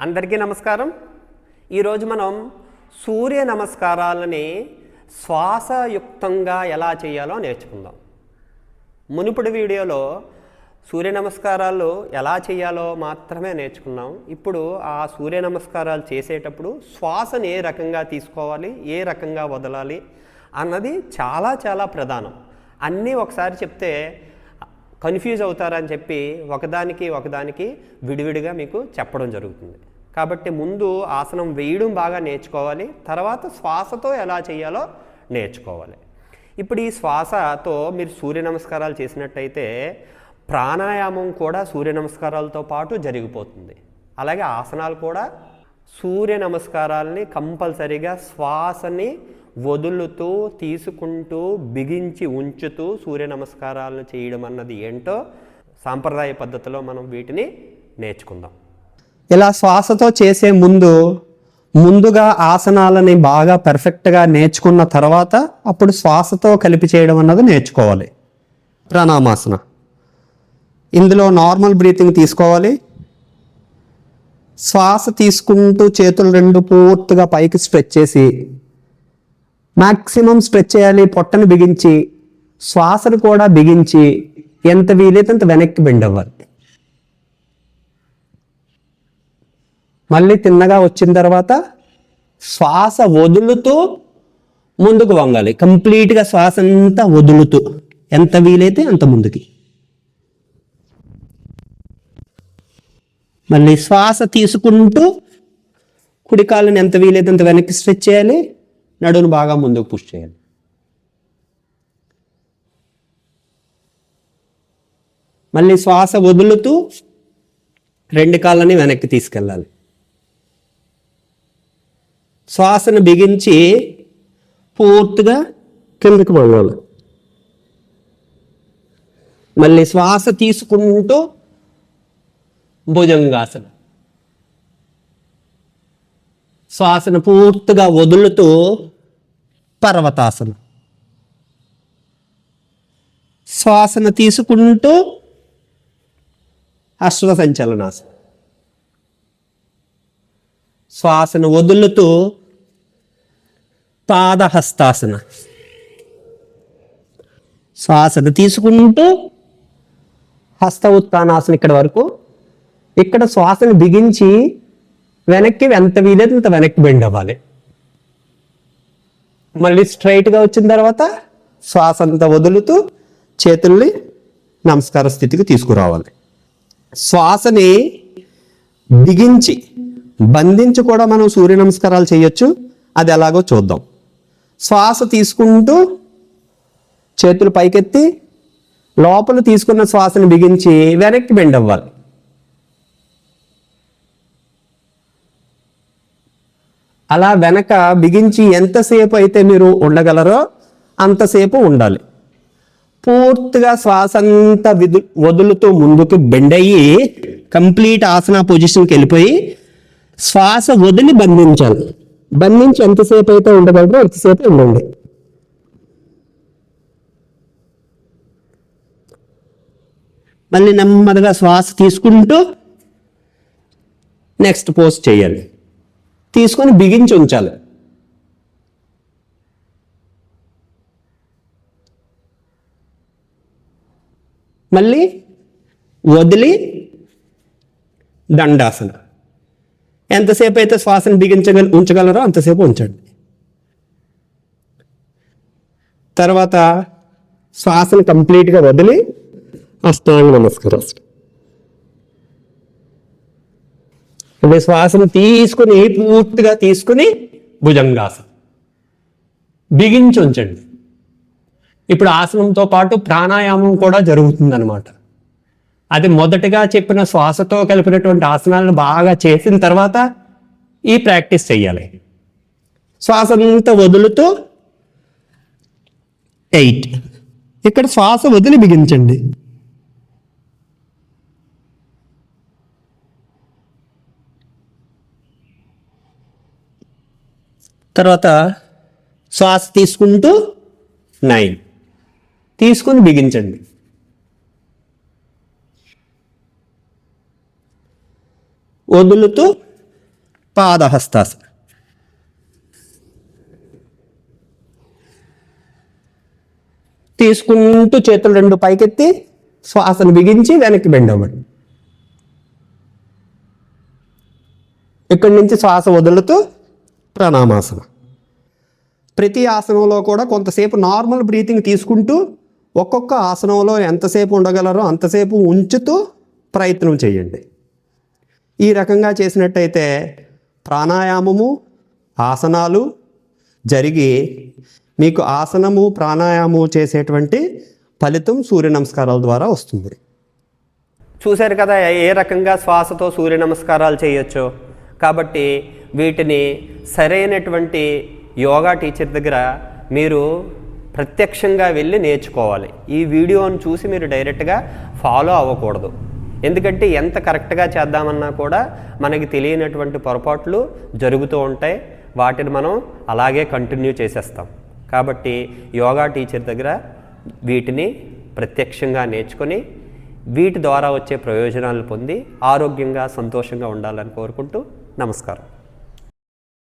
అందరికీ నమస్కారం. ఈరోజు మనం సూర్య నమస్కారాలని శ్వాసయుక్తంగా ఎలా చేయాలో నేర్చుకుందాం. మునుపటి వీడియోలో సూర్య నమస్కారాలు ఎలా చేయాలో మాత్రమే నేర్చుకున్నాం. ఇప్పుడు ఆ సూర్య నమస్కారాలు చేసేటప్పుడు శ్వాసను ఏ రకంగా తీసుకోవాలి, ఏ రకంగా వదలాలి అన్నది చాలా చాలా ప్రధానం. అన్నీ ఒకసారి చెప్తే కన్ఫ్యూజ్ అవుతారని చెప్పి ఒకదానికి విడివిడిగా మీకు చెప్పడం జరుగుతుంది. కాబట్టి ముందు ఆసనం వేయడం బాగా నేర్చుకోవాలి, తర్వాత శ్వాసతో ఎలా చేయాలో నేర్చుకోవాలి. ఇప్పుడు ఈ శ్వాసతో మీరు సూర్య నమస్కారాలు చేసినట్టయితే ప్రాణాయామం కూడా సూర్య నమస్కారాలతో పాటు జరిగిపోతుంది. అలాగే ఆసనాలు కూడా సూర్య నమస్కారాలని కంపల్సరీగా శ్వాసని వదులుతూ తీసుకుంటూ బిగించి ఉంచుతూ సూర్య నమస్కారాలను చేయడం అన్నది ఏంటో సాంప్రదాయ పద్ధతిలో మనం వీటిని నేర్చుకుందాం. ఇలా శ్వాసతో చేసే ముందుగా ఆసనాలని బాగా పర్ఫెక్ట్గా నేర్చుకున్న తర్వాత అప్పుడు శ్వాసతో కలిపి చేయడం అన్నది నేర్చుకోవాలి. ప్రాణాయామాసన, ఇందులో నార్మల్ బ్రీతింగ్ తీసుకోవాలి. శ్వాస తీసుకుంటూ చేతులు రెండు పూర్తిగా పైకి స్ట్రెచ్ చేసి మ్యాక్సిమం స్ట్రెచ్ చేయాలి. పొట్టను బిగించి శ్వాసను కూడా బిగించి ఎంత వీలైతే అంత వెనక్కి బెండ్ అవ్వాలి. మళ్ళీ తిన్నగా వచ్చిన తర్వాత శ్వాస వదులుతూ ముందుకు వంగాలి. కంప్లీట్గా శ్వాస అంతా వదులుతూ ఎంత వీలైతే అంత ముందుకి. మళ్ళీ శ్వాస తీసుకుంటూ కుడి కాళ్ళని ఎంత వీలైతే అంత వెనక్కి స్ట్రెచ్ చేయాలి. నడును బాగా ముందుకు పుష్ చేయాలి. మళ్ళీ శ్వాస వదులుతూ రెండు కాళ్ళని వెనక్కి తీసుకెళ్ళాలి. శ్వాసను బిగించి పూర్తిగా కిందకి వంగాలి. మళ్ళీ శ్వాస తీసుకుంటూ భుజంగాసన, శ్వాసను పూర్తిగా వదులుతూ పర్వతాసన, శ్వాసను తీసుకుంటూ అశ్వ సంచలనాసన, శ్వాసను వదులుతూ పాదహస్తాసన, శ్వాసను తీసుకుంటూ హస్త ఉత్తానాసన. ఇక్కడ వరకు ఇక్కడ శ్వాసను బిగించి వెనక్కి ఎంత వీలైతే అంత వెనక్కి బెండ్ అవ్వాలి. మళ్ళీ స్ట్రైట్గా వచ్చిన తర్వాత శ్వాస అంతా వదులుతూ చేతుల్ని నమస్కార స్థితికి తీసుకురావాలి. శ్వాసని బిగించి బంధించి కూడా మనం సూర్య నమస్కారాలు చేయొచ్చు. అది ఎలాగో చూద్దాం. శ్వాస తీసుకుంటూ చేతులు పైకెత్తి లోపల తీసుకున్న శ్వాసను బిగించి వెనక్కి బెండ్ అవ్వాలి. అలా వెనక బిగించి ఎంతసేపు అయితే మీరు ఉండగలరో అంతసేపు ఉండాలి. పూర్తిగా శ్వాస అంతా వదులుతూ ముందుకు బెండ్ అయ్యి కంప్లీట్ ఆసన పొజిషన్కి వెళ్ళిపోయి శ్వాస వదిలి బంధించాలి. బంధించి ఎంతసేపు అయితే ఉండగలరో అంతసేపు ఉండండి. మళ్ళీ నెమ్మదిగా శ్వాస తీసుకుంటూ నెక్స్ట్ పోజ్ చేయాలి. తీసుకొని బిగించి ఉంచాలి. మళ్ళీ వదిలి దండాసన. ఎంతసేపు అయితే శ్వాసను ఉంచగలరో అంతసేపు ఉంచండి. తర్వాత శ్వాసను కంప్లీట్గా వదిలి అష్టాంగ నమస్కారం. శ్వాసను తీసుకుని పూర్తిగా తీసుకుని భుజంగాసనం బిగించి ఉంచండి. ఇప్పుడు ఆసనంతో పాటు ప్రాణాయామం కూడా జరుగుతుందన్నమాట. అది మొదటగా చెప్పిన శ్వాసతో కలిపినటువంటి ఆసనాలను బాగా చేసిన తర్వాత ఈ ప్రాక్టీస్ చెయ్యాలి. శ్వాసంతా వదులుతూ 8. ఇక్కడ శ్వాస వదిలి బిగించండి. తర్వాత శ్వాస తీసుకుంటూ 9 తీసుకుని బిగించండి. వదులుతూ పాదహస్తాసన. తీసుకుంటూ చేతులు రెండు పైకెత్తి శ్వాసను బిగించి వెనక్కి బెండ్ అవ్వండి. ఇక్కడి నుంచి శ్వాస వదులుతూ ప్రణామాసన. ప్రతి ఆసనంలో కూడా కొంతసేపు నార్మల్ బ్రీతింగ్ తీసుకుంటూ ఒక్కొక్క ఆసనంలో ఎంతసేపు ఉండగలరో అంతసేపు ఉంచుతూ ప్రయత్నం చేయండి. ఈ రకంగా చేసినట్టయితే ప్రాణాయామము ఆసనాలు జరిగి మీకు ఆసనము ప్రాణాయామము చేసేటువంటి ఫలితం సూర్య నమస్కారాల ద్వారా వస్తుంది. చూశారు కదా ఏ రకంగా శ్వాసతో సూర్య నమస్కారాలు చేయొచ్చో. కాబట్టి వీటిని సరైనటువంటి యోగా టీచర్ దగ్గర మీరు ప్రత్యక్షంగా వెళ్ళి నేర్చుకోవాలి. ఈ వీడియోని చూసి మీరు డైరెక్ట్గా ఫాలో అవ్వకూడదు. ఎందుకంటే ఎంత కరెక్ట్గా చేద్దామన్నా కూడా మనకి తెలియనటువంటి పొరపాట్లు జరుగుతూ ఉంటాయి. వాటిని మనం అలాగే కంటిన్యూ చేసేస్తాం. కాబట్టి యోగా టీచర్ దగ్గర వీటిని ప్రత్యక్షంగా నేర్చుకొని వీటి ద్వారా వచ్చే ప్రయోజనాలు పొంది ఆరోగ్యంగా సంతోషంగా ఉండాలని కోరుకుంటూ నమస్కారం.